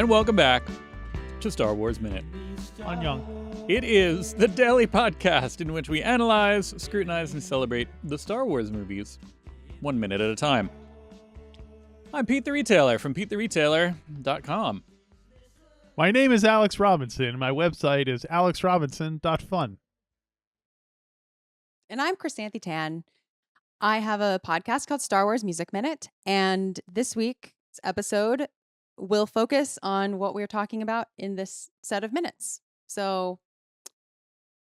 And welcome back to Star Wars Minute. I'm Young. It is the daily podcast in which we analyze, scrutinize, and celebrate the Star Wars movies 1 minute at a time. I'm Pete the Retailer from PeteTheRetailer.com. My name is Alex Robinson. My website is alexrobinson.fun. And I'm Chrysanthe Tan. I have a podcast called Star Wars Music Minute, and this week's episode will focus on what we're talking about in this set of minutes. So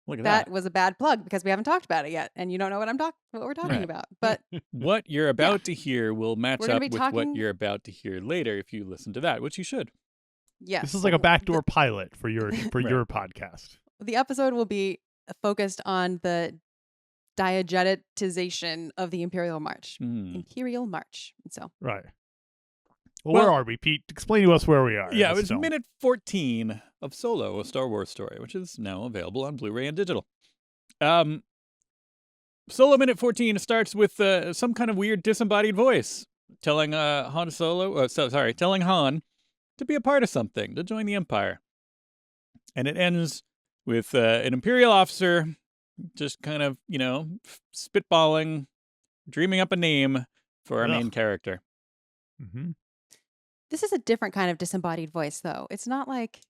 Look at that was a bad plug because we haven't talked about it yet, and you don't know what we're talking Right. about. But What you're about to hear will match We're gonna up be with what talking- you're about to hear later if you listen to that, which you should. yes, This is like a backdoor pilot for your your podcast. The episode will be focused on the diegeticization of the Imperial March. Imperial March. So Right. Well, where are we, Pete? Explain to us where we are. Yeah, it was minute 14 of Solo, a Star Wars story, which is now available on Blu-ray and digital. Solo minute 14 starts with some kind of weird disembodied voice telling telling Han to be a part of something, to join the Empire. And it ends with an Imperial officer just kind of, spitballing, dreaming up a name for our main character. Mm-hmm. this is a different kind of disembodied voice, though. It's not like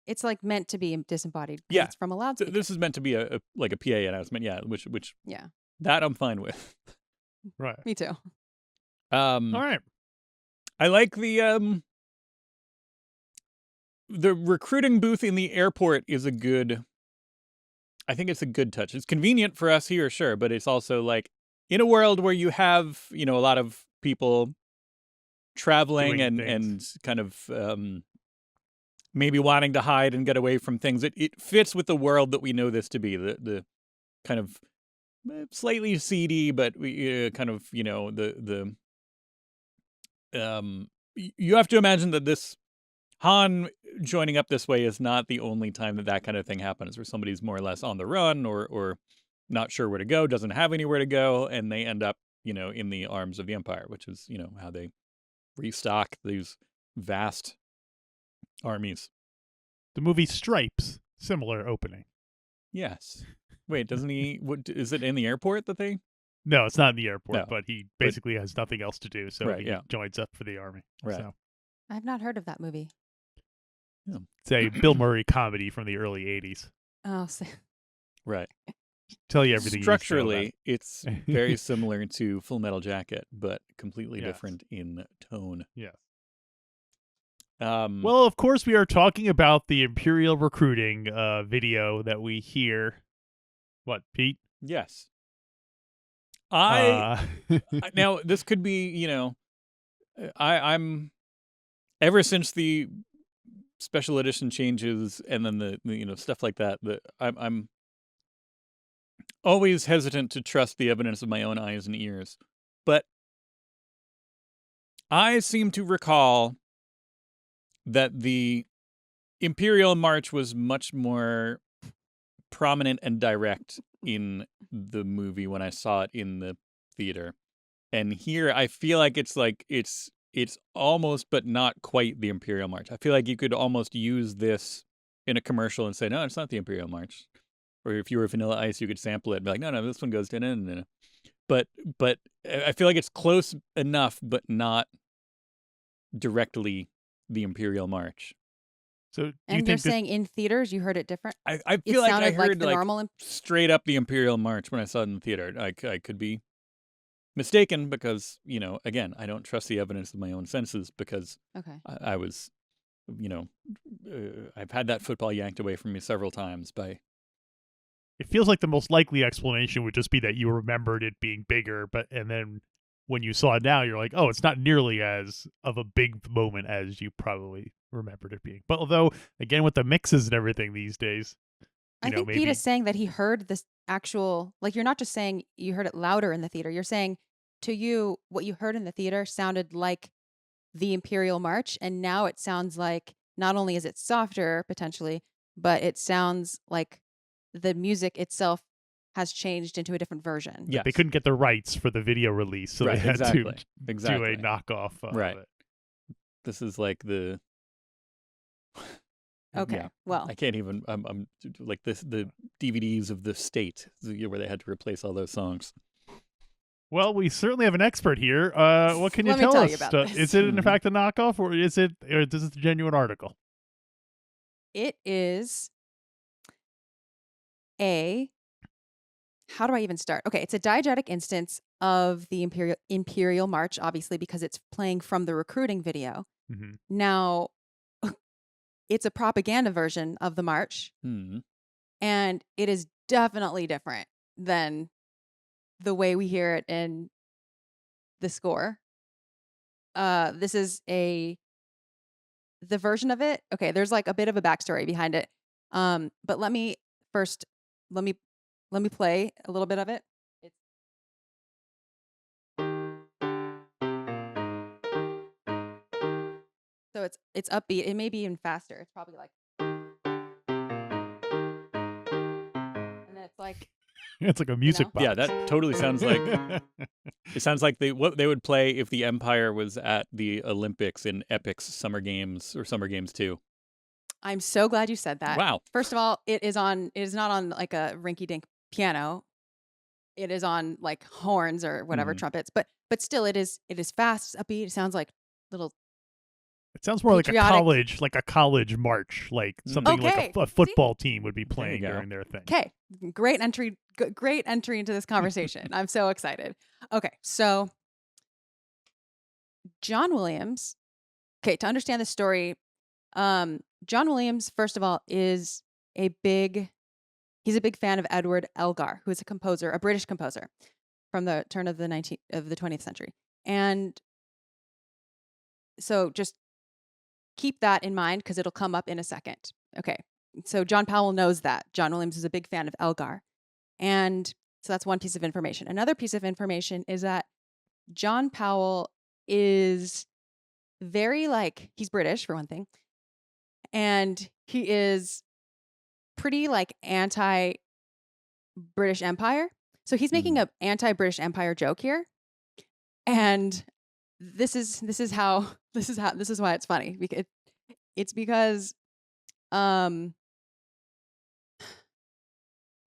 it's like meant to be disembodied. Yeah. It's from a loudspeaker. This is meant to be a PA announcement, yeah, which Yeah. that I'm fine with. Right. Me too. All right. I like the recruiting booth in the airport is I think it's a good touch. It's convenient for us here, sure, but it's also like in a world where you have, a lot of people traveling Doing and kind of maybe wanting to hide and get away from things. It fits with the world that we know this to be, the kind of slightly seedy, but we kind of, you have to imagine that this Han joining up this way is not the only time that kind of thing happens, where somebody's more or less on the run or not sure where to go, doesn't have anywhere to go, and they end up, in the arms of the Empire, which is, how they restock these vast armies. The movie Stripes, similar opening. Yes. Wait, doesn't he? Is it in the airport that they? No, it's not in the airport, No. but he basically has nothing else to do, so Right, he yeah. joins up for the army. Right. So, I've not heard of that movie. it's a Bill Murray comedy from the early 80s. Oh, so Right. Tell you everything. you need to know about Structurally, it's very similar to Full Metal Jacket, but completely Yes. different in tone. Yes. Well, Well, of course, we are talking about the Imperial recruiting video that we hear. What, Pete? yes. Uh, Now this could be, I'm ever since the special edition changes and then the stuff like that, I'm always hesitant to trust the evidence of my own eyes and ears. But I seem to recall that the Imperial March was much more prominent and direct in the movie when I saw it in the theater. And here I feel like it's almost but not quite the Imperial March. I feel like you could almost use this in a commercial and say, no, it's not the Imperial March. Or if you were Vanilla Ice, you could sample it and be like, no, this one goes da-na-na-na. But I feel like it's close enough, but not directly the Imperial March. so, do you and think you're this- saying in theaters you heard it different? I It feel like I sounded like heard the normal. straight up the Imperial March when I saw it in the theater. I could be mistaken because, again, I don't trust the evidence of my own senses because Okay. I was, I've had that football yanked away from me several times by. It feels like the most likely explanation would just be that you remembered it being bigger, and then when you saw it now, you're like, oh, it's not nearly as of a big moment as you probably remembered it being. But although, again, with the mixes and everything these days, I think maybe Pete is saying that he heard this actual, like, you're not just saying you heard it louder in the theater. You're saying to you, what you heard in the theater sounded like the Imperial March. And now it sounds like not only is it softer potentially, but it sounds like the music itself has changed into a different version. Yes. they couldn't get the rights for the video release, so Right, they had exactly, to do exactly. a knockoff of Right. it. This is like the Okay. Yeah. Well, I can't even. I'm like the DVDs of the state where they had to replace all those songs. Well, we certainly have an expert here. What can you let me tell tell us? you about Is this. it in fact a knockoff, or is it a genuine article? It is a. How do I even start? Okay, it's a diegetic instance of the Imperial March, obviously, because it's playing from the recruiting video. Mm-hmm. Now, it's a propaganda version of the march, and it is definitely different than the way we hear it in the score. This is the version of it. Okay, there's like a bit of a backstory behind it. But let me play a little bit of it. So it's upbeat. It may be even faster. It's probably like, and then it's like, It's like a music box. Yeah, that totally sounds like it sounds like what they would play if the Empire was at the Olympics in Epic's Summer Games or Summer Games 2. I'm so glad you said that. Wow. First of all, it is not on like a rinky-dink piano. It is on like horns or whatever, trumpets. But still, it is fast, upbeat. It sounds like little. It sounds more patriotic. like a college march, like something like a football team would be playing during their thing. Okay, great entry into this conversation. I'm so excited. Okay, so John Williams. Okay, to understand the story, John Williams, first of all, is he's a big fan of Edward Elgar, who is a British composer from the turn of the 20th century. And so just keep that in mind because it'll come up in a second. Okay. So John Powell knows that. John Williams is a big fan of Elgar. And so that's one piece of information. Another piece of information is that John Powell is very he's British for one thing. And he is pretty anti-British Empire. So he's making an anti-British Empire joke here. And this is why it's funny. It's because will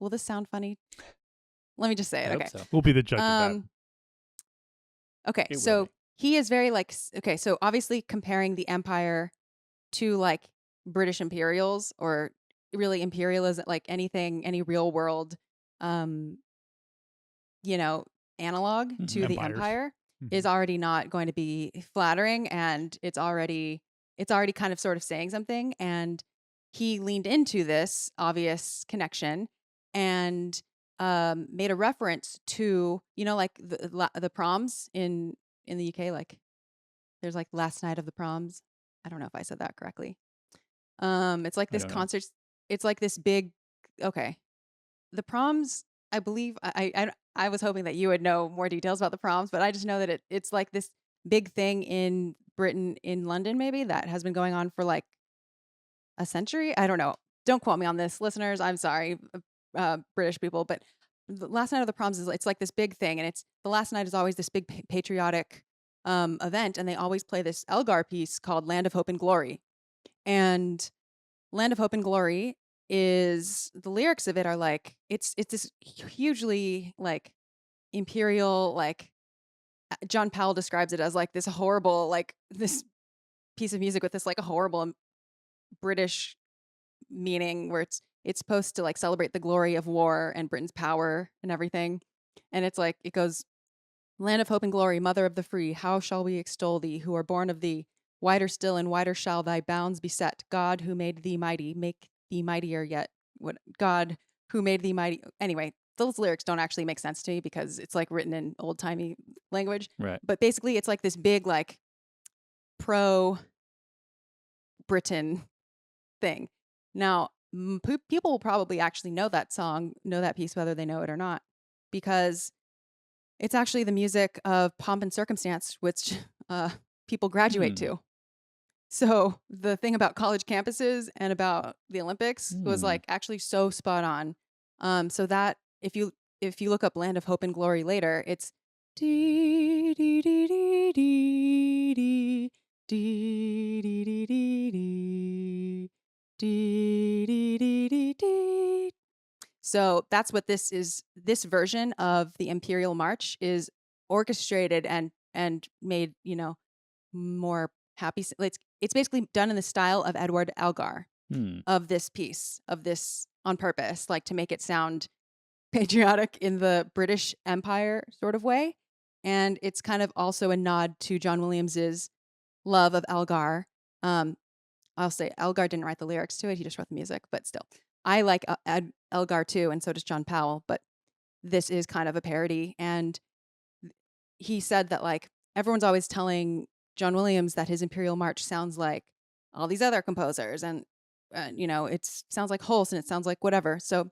this sound funny? Let me just say it. I Okay. hope so. We'll be the judge of that. Okay, so he is very so obviously comparing the Empire to British Imperials or really imperialism, any real world analog to the Empires. Empire is already not going to be flattering, and it's already kind of sort of saying something. And he leaned into this obvious connection and made a reference to the proms in the UK. There's last night of the proms. I don't know if I said that correctly. It's like this concert. It's like this big. Okay, the proms. I believe I was hoping that you would know more details about the proms, but I just know that it's like this big thing in Britain, in London, maybe, that has been going on for a century. I don't know. Don't quote me on this, listeners. I'm sorry, British people, but the last night of the proms it's like this big thing, and it's the last night is always this big patriotic event, and they always play this Elgar piece called "Land of Hope and Glory," and "Land of Hope and Glory" is the lyrics of it are it's this hugely imperial, John Powell describes it as this horrible this piece of music with this a horrible British meaning where it's supposed to celebrate the glory of war and Britain's power and everything. And it's it goes, "Land of hope and glory, mother of the free, how shall we extol thee who are born of thee? Wider still and wider shall thy bounds be set. God who made thee mighty, make thee mightier yet. What God who made thee mighty." Anyway, those lyrics don't actually make sense to me because it's written in old timey language. Right. But basically, it's this big pro Britain thing. Now, people will probably actually know that song, know that piece, whether they know it or not, because it's actually the music of Pomp and Circumstance, which people graduate to. So the thing about college campuses and about the Olympics was actually so spot on. So that if you look up "Land of Hope and Glory" later, it's dee dee dee dee dee dee Dee, dee, dee, dee, dee. Dee, dee, dee, dee, dee. So that's what this is. This version of the Imperial March is orchestrated and made, more happy. It's basically done in the style of Edward Elgar of this piece, of this on purpose, like to make it sound patriotic in the British Empire sort of way. And it's kind of also a nod to John Williams's love of Elgar. I'll say Elgar didn't write the lyrics to it; he just wrote the music. But still, I like Elgar too, and so does John Powell. But this is kind of a parody, and he said that like everyone's always telling John Williams that his Imperial March sounds like all these other composers, and it sounds like Holst and it sounds like whatever. So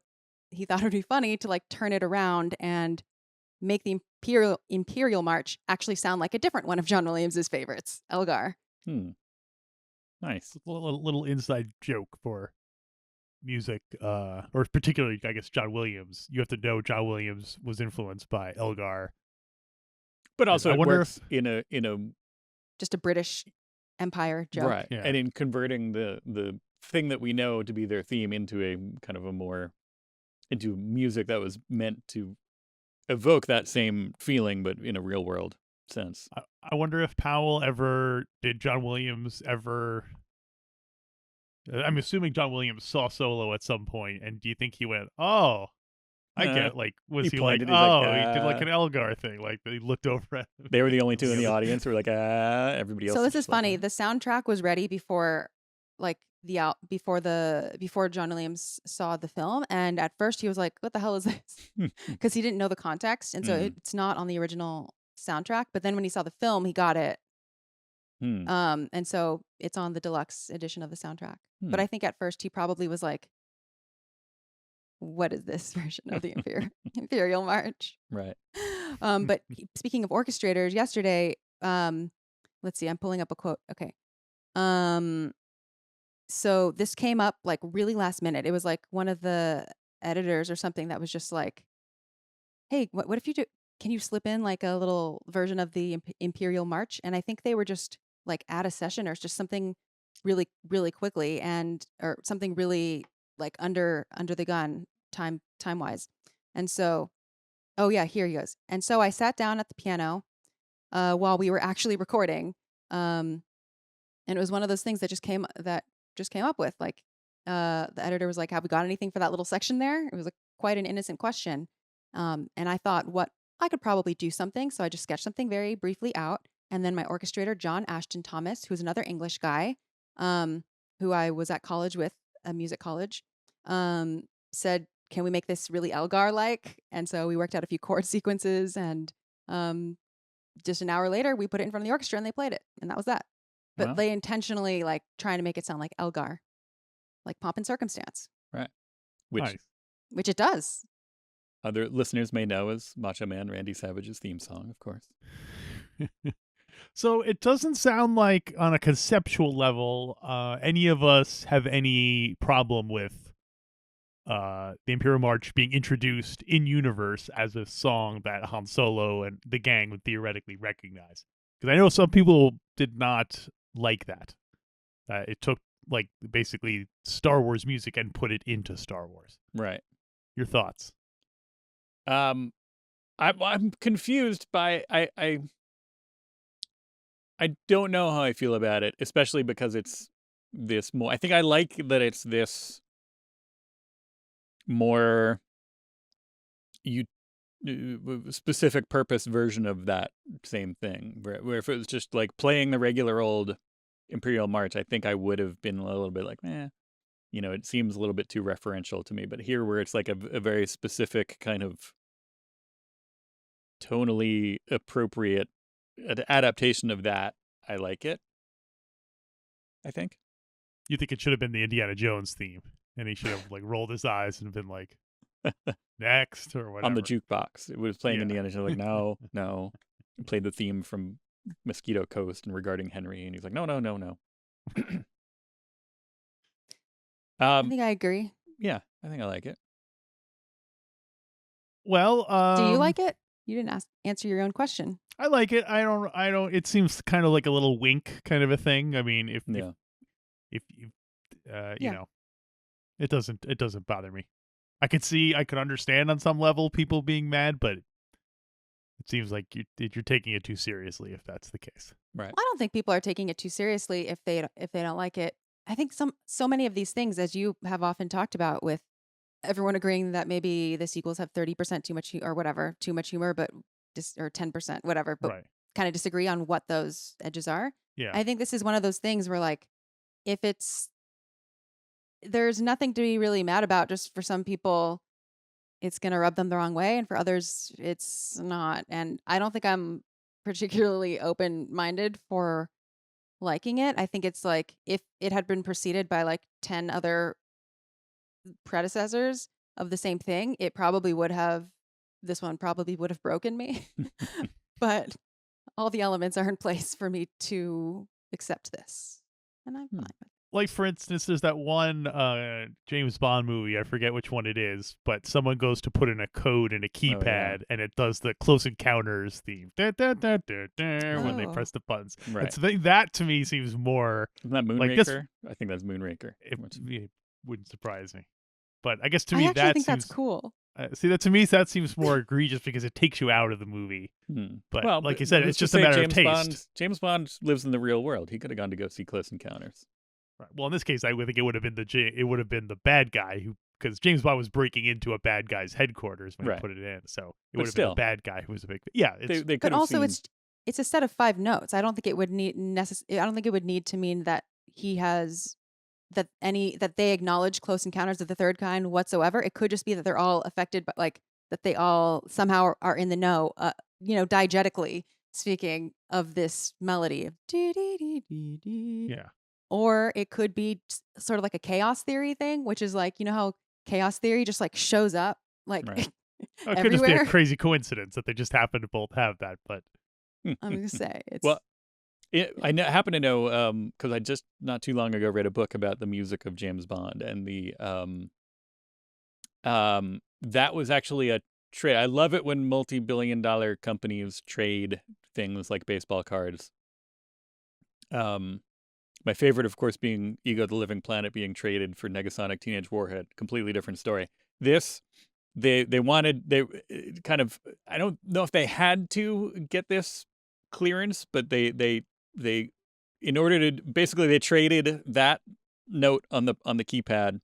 he thought it would be funny to like turn it around and make the Imperial March actually sound like a different one of John Williams's favorites, Elgar. Nice. A little inside joke for music, or particularly, I guess, John Williams. You have to know John Williams was influenced by Elgar. But also, I it wonder works in a just a British Empire joke, right? Yeah. And in converting the thing that we know to be their theme into a kind of into music that was meant to evoke that same feeling, but in a real world sense. I wonder if did John Williams ever. I'm assuming John Williams saw Solo at some point, and do you think he went, "Oh, I get it"? Like, was he like, pointed, he's like, he did like an Elgar thing? Like, he looked over at him. They were the only two in the audience who were like, everybody else. So this is just like, funny. The soundtrack was ready before, like before John Williams saw the film, and at first he was like, "What the hell is this?" Because he didn't know the context, and so it's not on the original soundtrack. But then when he saw the film, he got it. And so it's on the deluxe edition of the soundtrack. But I think at first he probably was like, "What is this version of the Imperial March?" Right. But speaking of orchestrators, yesterday, let's see, I'm pulling up a quote. Okay. So this came up like really last minute. It was like one of the editors or something that was just like, "Hey, what if can you slip in like a little version of the Imperial March?" And I think they were just like at a session or just something really, really quickly or something really like under the gun time wise. And so, oh yeah, here he goes. And so I sat down at the piano while we were actually recording. And it was one of those things that just came up with like the editor was like, "Have we got anything for that little section there?" It was like quite an innocent question. And I thought, what I could probably do something. So I just sketched something very briefly out. And then my orchestrator, John Ashton Thomas, who's another English guy, who I was at college with, a music college, said, "Can we make this really Elgar-like?" And so we worked out a few chord sequences, and just an hour later, we put it in front of the orchestra and they played it. And that was that. But they intentionally like trying to make it sound like Elgar, like Pomp and Circumstance. Right. Which it does. Other listeners may know as Macho Man Randy Savage's theme song, of course. So it doesn't sound like on a conceptual level, any of us have any problem with the Imperial March being introduced in universe as a song that Han Solo and the gang would theoretically recognize. Because I know some people did not like that. It took like basically Star Wars music and put it into Star Wars. Right. Your thoughts? I'm confused by I don't know how I feel about it, especially because it's this more. I think I like that it's this more specific purpose version of that same thing. Where if it was just like playing the regular old Imperial March, I think I would have been a little bit like, it seems a little bit too referential to me. But here, where it's like a very specific kind of tonally appropriate adaptation of that, I like it. I think. You think it should have been the Indiana Jones theme, and he should have like rolled his eyes and been like, "Next" or whatever. On the jukebox, it was playing Indiana Jones. Like, no. He played the theme from Mosquito Coast and Regarding Henry, and he's like, no. I think I agree. Yeah, I think I like it. Well, do you like it? didn't answer your own question. I like it. I don't. It seems kind of like a little wink kind of a thing. I mean, if Yeah. you Yeah. know, it doesn't bother me. I could understand on some level people being mad, but it seems like you're taking it too seriously if that's the case. Right. Well, I don't think people are taking it too seriously if they don't like it. I think so many of these things, as you have often talked about, with everyone agreeing that maybe the sequels have 30% too much or whatever, too much humor, but or 10%, whatever, but Right. kind of disagree on what those edges are. Yeah. I think this is one of those things where, like, if there's nothing to be really mad about. Just for some people, it's going to rub them the wrong way, and for others, it's not. And I don't think I'm particularly open-minded for liking it. I think it's like, if it had been preceded by like 10 other predecessors of the same thing, this one probably would have broken me. But all the elements are in place for me to accept this, and I'm fine with it. Like, for instance, there's that one James Bond movie, I forget which one it is, but someone goes to put in a code in a keypad, and it does the Close Encounters theme when they press the buttons. Right. That to me seems more... Isn't that Moonraker? Like this, I think that's Moonraker. it wouldn't surprise me. But I guess to I me actually think seems... that's cool. that seems more egregious because it takes you out of the movie. But well, like you said, who's it's to just a say matter James of taste. Bond, James Bond lives in the real world. He could have gone to go see Close Encounters. Right. Well, in this case, I would think it would have been the bad guy because James Bond was breaking into a bad guy's headquarters when he put it in. So it would have been the bad guy who was a big... Yeah. They but also it's a set of 5 notes. I don't think it would need to mean that he has that they acknowledge Close Encounters of the Third Kind whatsoever. It could just be that they're all affected, but like that they all somehow are in the know, diegetically speaking, of this melody. Yeah. Or it could be sort of like a chaos theory thing, which is like, how chaos theory just like shows up like Right. It could just be a crazy coincidence that they just happen to both have that, but I'm going to say it's... Well, I happen to know because I just not too long ago read a book about the music of James Bond, and that was actually a trade. I love it when multi-billion-dollar companies trade things like baseball cards. My favorite, of course, being Ego the Living Planet being traded for Negasonic Teenage Warhead. Completely different story. This, they kind of, I don't know if they had to get this clearance, but they in order to, basically they traded that note on the keypad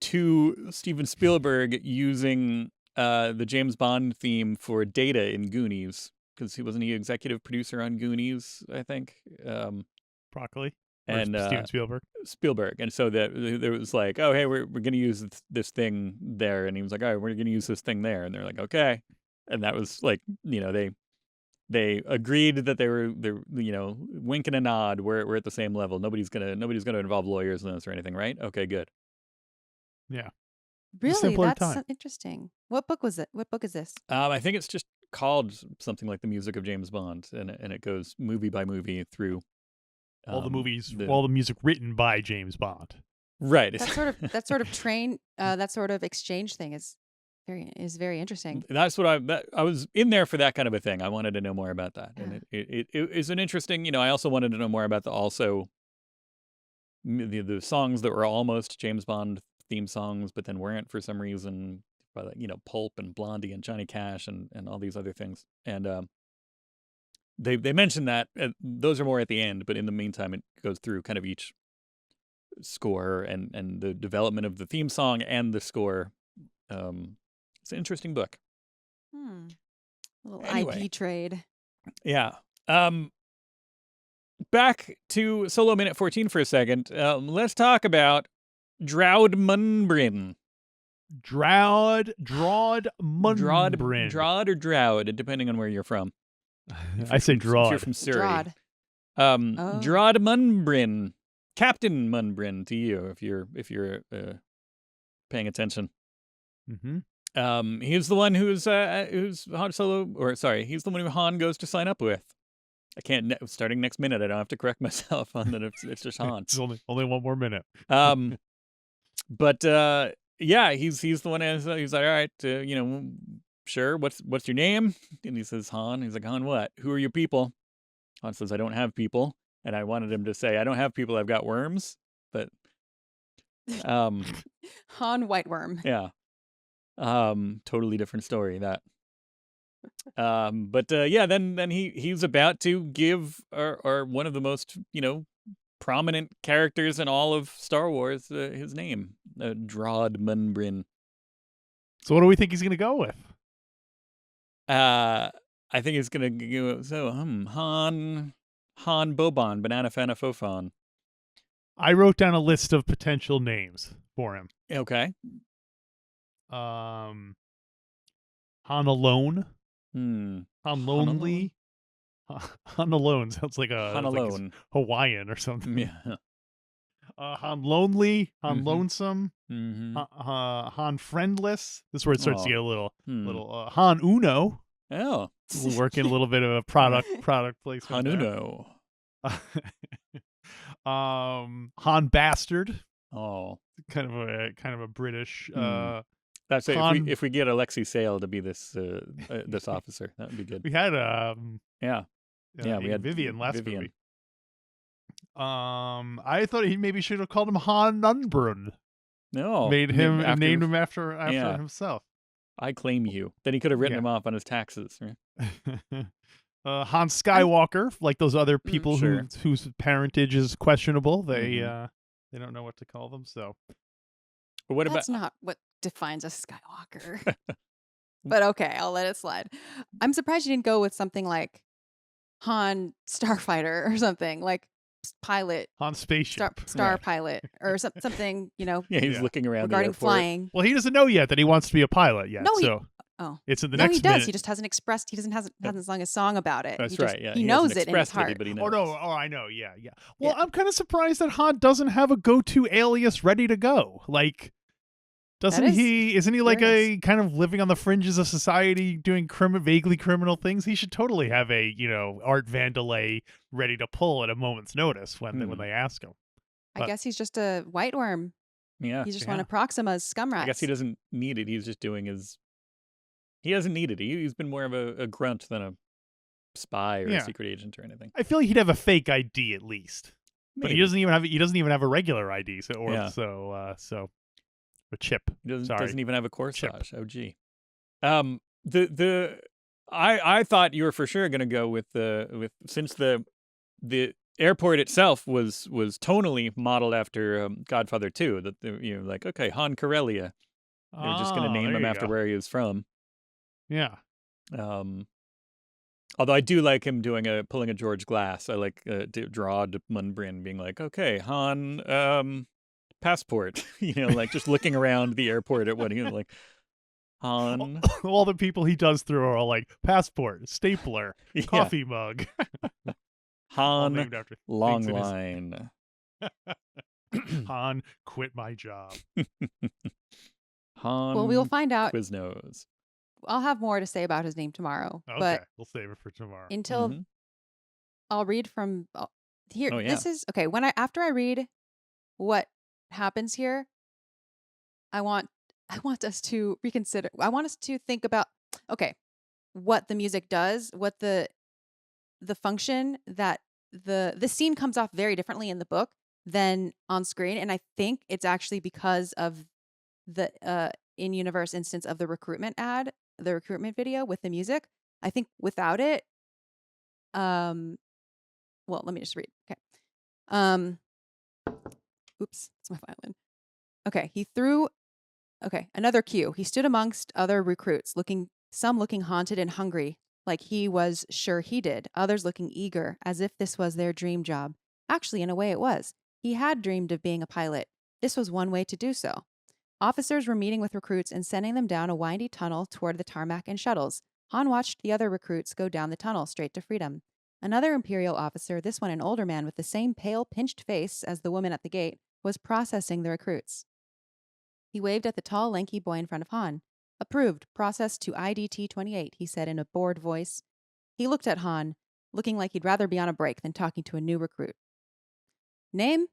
to Steven Spielberg using the James Bond theme for Data in Goonies. Because he wasn't executive producer on Goonies, I think. Broccoli and Steven Spielberg. Spielberg, and so that there was like, oh hey, we're going to use this thing there, and he was like, all right, we're going to use this thing there, and they're like, okay, and that was like, they agreed that they're wink and a nod. We're at the same level. Nobody's gonna involve lawyers in this or anything, right? Okay, good. Yeah. Really, that's interesting. What book was it? What book is this? I think it's just called something like The Music of James Bond, and it goes movie by movie through all the movies, all the music written by James Bond. Right. That sort of exchange thing is very interesting. That's what I was in there for, that kind of a thing. I wanted to know more about that, and it is an interesting. I also wanted to know more about the songs that were almost James Bond theme songs, but then weren't for some reason. Pulp and Blondie and Johnny Cash and all these other things. And they mentioned that those are more at the end, but in the meantime, it goes through kind of each score and the development of the theme song and the score. It's an interesting book. A little Anyway. IP trade. Yeah. Back to Solo Minute 14 for a second. Let's talk about Droud Munbrin. Droud Munbrin. Droud or Droud, depending on where you're from. I say Droud. If you're from Surrey. Droud. Droud Munbrin. Captain Munbrin to you, if you're paying attention. Mm-hmm. He's the one who's Han Solo, or sorry, he's the one who Han goes to sign up with. I can't, starting next minute, I don't have to correct myself on that it's just Han. It's only one more minute. But yeah, he's the one who's he's like, all right, sure. What's your name? And he says Han. He's like, Han, what? Who are your people? Han says, I don't have people. And I wanted him to say, I don't have people. I've got worms. But Han Whiteworm. yeah, totally different story that. But yeah, then he's about to give or one of the most prominent characters in all of Star Wars his name, Drod Munbrin. So what do we think he's going to go with? I think it's gonna go Han Boban, Banana Fana Fofon. I wrote down a list of potential names for him. Okay. Han Alone. Han Lonely. Han Alone sounds like Han Alone. Hawaiian or something. Yeah. Han Lonely. Han Mhm. Lonesome. Mm-hmm. Han Friendless. This is where it starts to Oh. get a little Han Uno. Oh. We'll work in a little bit of a product placement. Han there. Uno. Han Bastard. Oh. Kind of a British. That's it. Han- If we get Alexei Sale to be this this officer, that would be good. We had Yeah, we had Vivian last Vivian. movie. I thought he maybe should have called him Han Nunbrun. No, Named him after Yeah. himself. I claim you. Then he could have written Yeah. him off on his taxes. Right? Han Skywalker, like those other people sure. whose parentage is questionable. They Mhm. they don't know what to call them. So But what That's about? not what defines a Skywalker. But okay, I'll let it slide. I'm surprised you didn't go with something like Han Starfighter or something like pilot, Han Spaceship. star Right. pilot, or something. Yeah, he's Yeah. looking around regarding the airport. flying. Well, he doesn't know yet that he wants to be a pilot yet. No, he- so Oh, it's in the no, next he does. minute. He just hasn't expressed. He hasn't sung a song about it. That's He just- right. Yeah, he hasn't knows it in his expressed heart. but he knows. Oh no! Oh, I know. Yeah. Well, Yeah. I'm kind of surprised that Han doesn't have a go-to alias ready to go. Like, doesn't is he? Isn't he like curious. a kind of living on the fringes of society, doing vaguely criminal things? He should totally have a Art Vandelay ready to pull at a moment's notice when they ask him. I guess he's just a white worm. Yeah, He's just Yeah. one of Proxima's scum rats. I guess he doesn't need it. He's just doing his. He hasn't needed it. He's been more of a grunt than a spy or Yeah. a secret agent or anything. I feel like he'd have a fake ID at least, but he Maybe. doesn't even have a regular ID. So Yeah. so a chip. He doesn't Sorry. even have a corsage. Oh gee. I thought you were for sure gonna go with since the airport itself was tonally modeled after Godfather 2. That like okay, Han Corellia. They're just gonna name there him you after go. where he was from. Yeah. Although I do like him pulling a George Glass. I like Drod Munbrin being like, okay, Han, passport. Like just looking around the airport at what he was like. Han, All the people he does through are all like passport, stapler, yeah, coffee mug. All Han, named after long things in his- line. Han, quit my job. Han, Well, we'll find out. Quiznos. I'll have more to say about his name tomorrow. Okay, But we'll save it for tomorrow. until Mhm. I'll read from here. Oh, yeah. This is okay. After I read what happens here, I want us to reconsider. I want us to think about what the music does, what the function that the scene comes off very differently in the book than on screen, and I think it's actually because of the in-universe instance of the recruitment video with the music. I think without it, well, let me just read. Okay. Oops, it's my violin. Okay, another cue. He stood amongst other recruits, some looking haunted and hungry, like he was sure he did, others looking eager, as if this was their dream job. Actually, in a way it was. He had dreamed of being a pilot. This was one way to do so. Officers were meeting with recruits and sending them down a windy tunnel toward the tarmac and shuttles. Han watched the other recruits go down the tunnel straight to freedom. Another Imperial officer, this one an older man with the same pale, pinched face as the woman at the gate, was processing the recruits. He waved at the tall, lanky boy in front of Han. Approved. Processed to IDT 28, he said in a bored voice. He looked at Han, looking like he'd rather be on a break than talking to a new recruit. Name?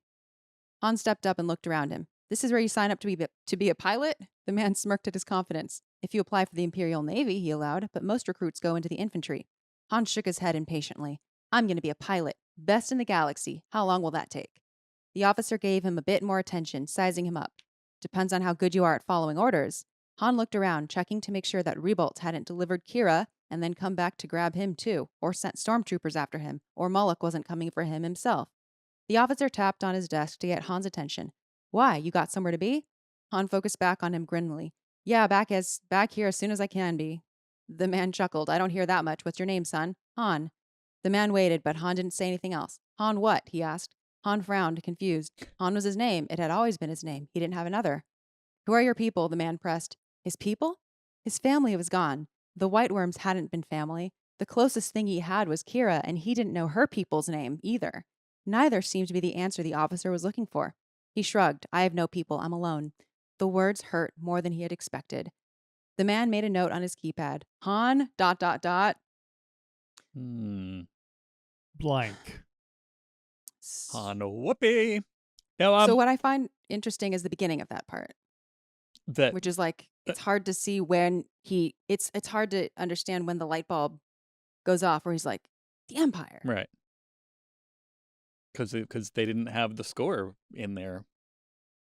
Han stepped up and looked around him. This is where you sign up to be a pilot? The man smirked at his confidence. If you apply for the Imperial Navy, he allowed, but most recruits go into the infantry. Han shook his head impatiently. I'm going to be a pilot. Best in the galaxy. How long will that take? The officer gave him a bit more attention, sizing him up. Depends on how good you are at following orders. Han looked around, checking to make sure that Rebolt hadn't delivered Kira and then come back to grab him too, or sent stormtroopers after him, or Moloch wasn't coming for him himself. The officer tapped on his desk to get Han's attention. Why, you got somewhere to be? Han focused back on him grimly. Yeah, back here as soon as I can be. The man chuckled. I don't hear that much. What's your name, son? Han. The man waited, but Han didn't say anything else. Han what? He asked. Han frowned, confused. Han was his name. It had always been his name. He didn't have another. Who are your people? The man pressed. His people? His family was gone. The White Worms hadn't been family. The closest thing he had was Kira, and he didn't know her people's name either. Neither seemed to be the answer the officer was looking for. He shrugged. I have no people. I'm alone. The words hurt more than he had expected. The man made a note on his keypad. Han, ... Blank. Han whoopee. Now, So what I find interesting is the beginning of that part, that which is like, it's hard to see when it's hard to understand when the light bulb goes off where he's like, the Empire. right. Because they didn't have the score in there.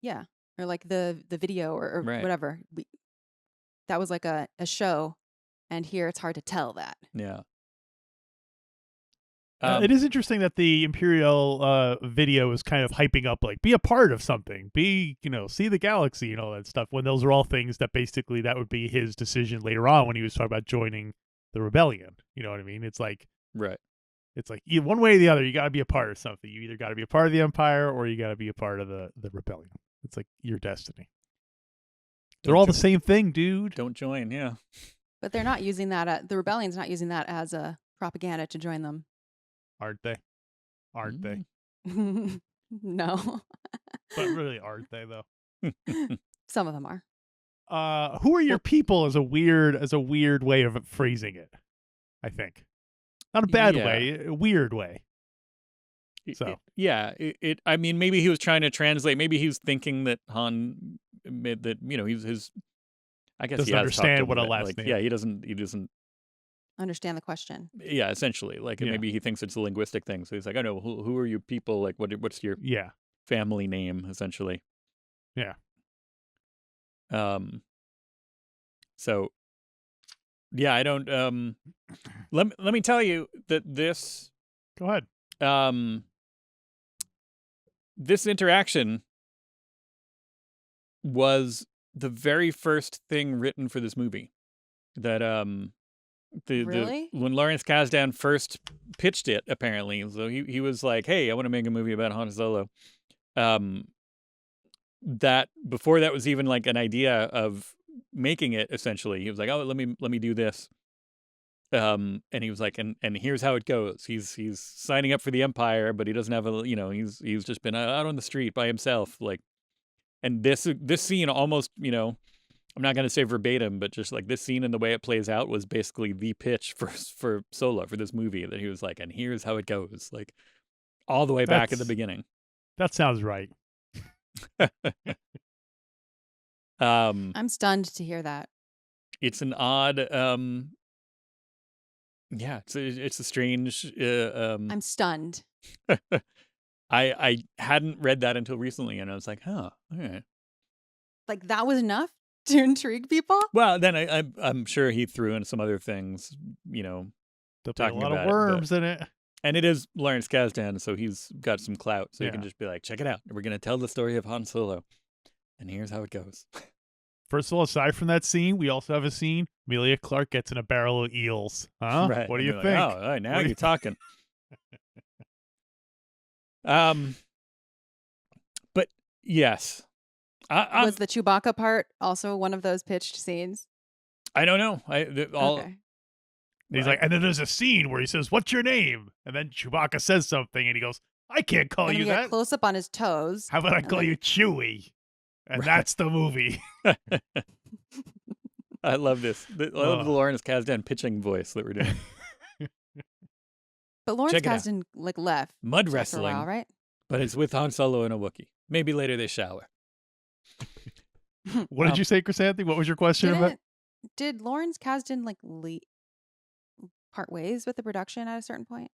Yeah. Or like the video or Right. whatever. That was like a show. And here it's hard to tell that. Yeah. It is interesting that the Imperial video is kind of hyping up, like, be a part of something, see the galaxy and all that stuff, when those are all things that basically that would be his decision later on when he was talking about joining the rebellion. You know what I mean? It's like, right. it's like one way or the other, you got to be a part of something. You either got to be a part of the Empire or you got to be a part of the rebellion. It's like your destiny. They're all the same thing, dude. Don't join, yeah. But they're not using that. The rebellion's not using that as a propaganda to join them. Aren't they? Aren't they? No. But really, aren't they though? Some of them are. Who are your people is a weird way of phrasing it, I think. Not a bad way, a weird way. So I mean, maybe he was trying to translate. Maybe he was thinking that Han, that his. I guess doesn't he has understand what a last name. Yeah, he doesn't understand the question. Yeah, essentially, like maybe he thinks it's a linguistic thing. So he's like, I know who are you people? Like, what's your family name? Essentially. Yeah. So. Yeah, I don't. Let me tell you that this. Go ahead. This interaction was the very first thing written for this movie. That Really? when Lawrence Kasdan first pitched it, apparently, so he was like, "Hey, I want to make a movie about Han Solo." That before that was even like an idea of making it. Essentially, he was like, "Oh, let me do this." And he was like, and here's how it goes. He's signing up for the Empire, but he doesn't have he's just been out on the street by himself, like. And this scene almost, I'm not going to say verbatim, but just like this scene and the way it plays out was basically the pitch for Solo, for this movie, that he was like, and here's how it goes, like all the way back at the beginning. That sounds right. I'm stunned to hear that. It's an odd, it's a strange. I'm stunned. I hadn't read that until recently, and I was like, huh, all right. Like that was enough to intrigue people? Well, then I'm sure he threw in some other things, talking about a lot of worms in it. And it is Lawrence Kasdan, so he's got some clout, so you can just be like, check it out. We're going to tell the story of Han Solo, and here's how it goes. First of all, aside from that scene, we also have a scene. Amelia Clark gets in a barrel of eels. Huh? Right. What do you think? Like, oh, all right, now you're talking. But yes, was the Chewbacca part also one of those pitched scenes? I don't know. Okay. He's like, and then there's a scene where he says, "What's your name?" And then Chewbacca says something, and he goes, "I can't call you that." Close up on his toes. How about I call you Chewie? And that's the movie. I love this. I love the Lawrence Kasdan pitching voice that we're doing. But Lawrence Kasdan left. Mud wrestling, for a while, right? But it's with Han Solo and a Wookiee. Maybe later they shower. What did you say, Chrysanthe? What was your question about? Did Lawrence Kasdan like part ways with the production at a certain point?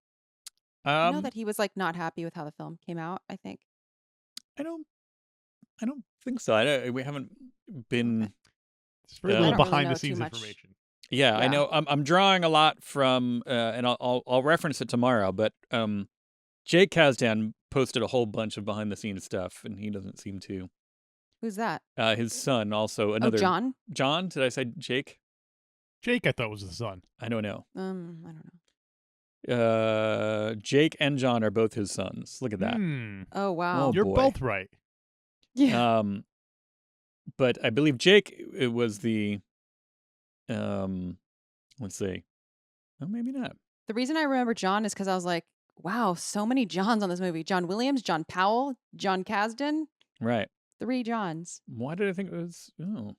I know that he was like not happy with how the film came out. I think. I don't think so. We haven't been. It's very I little don't really behind know the scenes too much. information. Yeah, I Yeah. know. I'm drawing a lot from, and I'll reference it tomorrow. But Jake Kasdan posted a whole bunch of behind the scenes stuff, and he doesn't seem to. Who's that? His son also another. Oh, John. John? Did I say Jake? Jake, I thought, was the son. I don't know. I don't know. Jake and John are both his sons. Look at that. Oh wow. Oh, You're boy. both right. Yeah. But I believe Jake it was the. Let's see. Oh, maybe not. The reason I remember John is because I was like, wow, so many Johns on this movie. John Williams, John Powell, John Kasdan. Right. 3 Johns. Why did I think it was? Oh,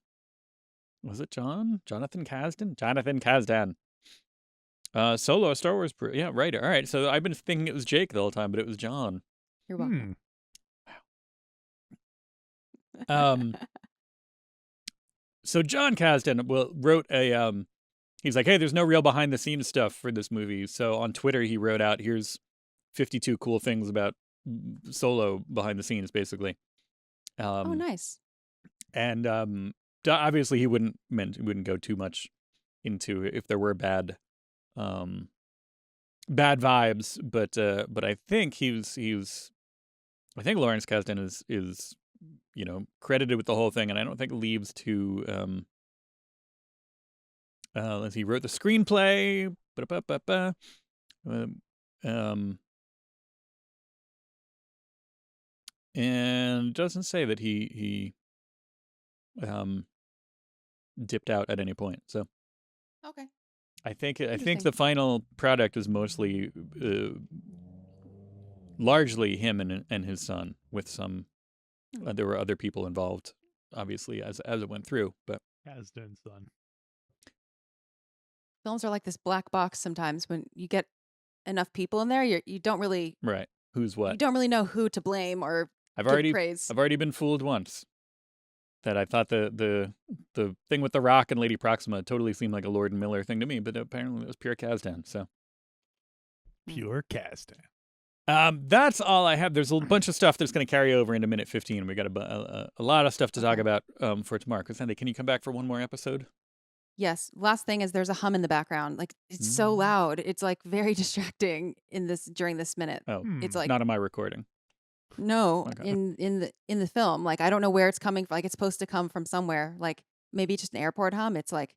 was it John? Jonathan Kasdan? Jonathan Kasdan. Solo, a Star Wars. Yeah, right. All right. So I've been thinking it was Jake the whole time, but it was John. You're welcome. So John Kasdan wrote a. He's like, hey, there's no real behind the scenes stuff for this movie. So on Twitter, he wrote out, here's 52 cool things about Solo behind the scenes, basically. Oh, nice. And obviously, he wouldn't go too much into if there were bad vibes, but I think I think Lawrence Kasdan is credited with the whole thing, and I don't think leaves to he wrote the screenplay, and doesn't say that he dipped out at any point. So Okay. I think Interesting. the final product is mostly largely him and his son, with some there were other people involved, obviously, as it went through, but Kasdan's son. Films are like this black box sometimes. When you get enough people in there, you don't really right, who's what? you don't really know who to blame or I've give praise. already been fooled once. That I thought the thing with The Rock and Lady Proxima totally seemed like a Lord and Miller thing to me, but apparently it was pure Kasdan. So Pure Kasdan. that's all I have. There's a bunch of stuff that's going to carry over into minute 15. We got a lot of stuff to talk about for tomorrow. Chrysanthe, can you come back for one more episode? Yes. Last thing is there's a hum in the background. Like it's so loud. It's like very distracting during this minute. Oh, It's like not on my recording. no, Okay. in the film. Like I don't know where it's coming from. Like it's supposed to come from somewhere. Like maybe just an airport hum. It's like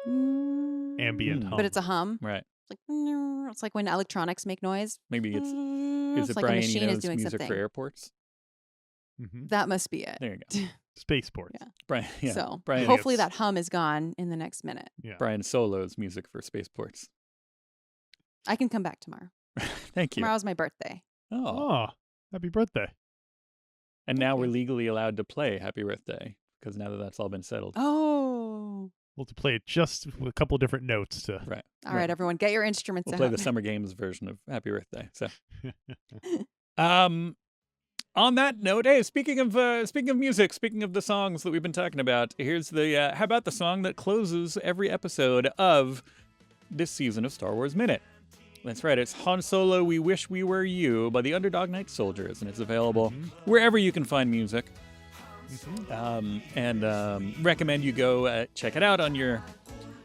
Ambient hum. but it's a hum. Right. It's like when electronics make noise. Maybe is It's it like a Brian machine is Eno's doing music something. for airports? That must be it. There you go. Spaceports. Yeah. Brian, yeah. So Brian, hopefully that hum is gone in the next minute. Yeah. Brian Solo's music for spaceports. I can come back tomorrow. Thank you. Tomorrow's my birthday. Oh, Oh, happy birthday. and now Thank we're you. legally allowed to play Happy Birthday because now that's all been settled. Oh. We'll have to play it just with a couple different notes to. Right. All right, everyone, get your instruments We'll out. play the Summer Games version of Happy Birthday. So, on that note, hey, speaking of music, speaking of the songs that we've been talking about, here's the how about the song that closes every episode of this season of Star Wars Minute. That's right, it's Han Solo, We Wish We Were You by the Underdog Night Soldiers, and it's available wherever you can find music. Recommend you go check it out on your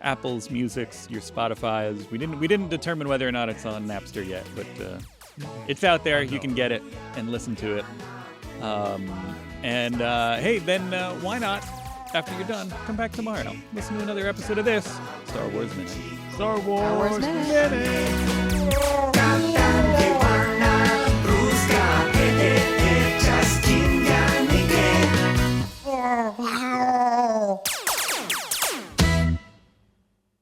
Apple's Musics, your Spotify's. We didn't determine whether or not it's on Napster yet, but it's out there. You can get it and listen to it. Hey, then why not? After you're done, come back tomorrow. Listen to another episode of this Star Wars Minute. Star Wars Minute. Minute.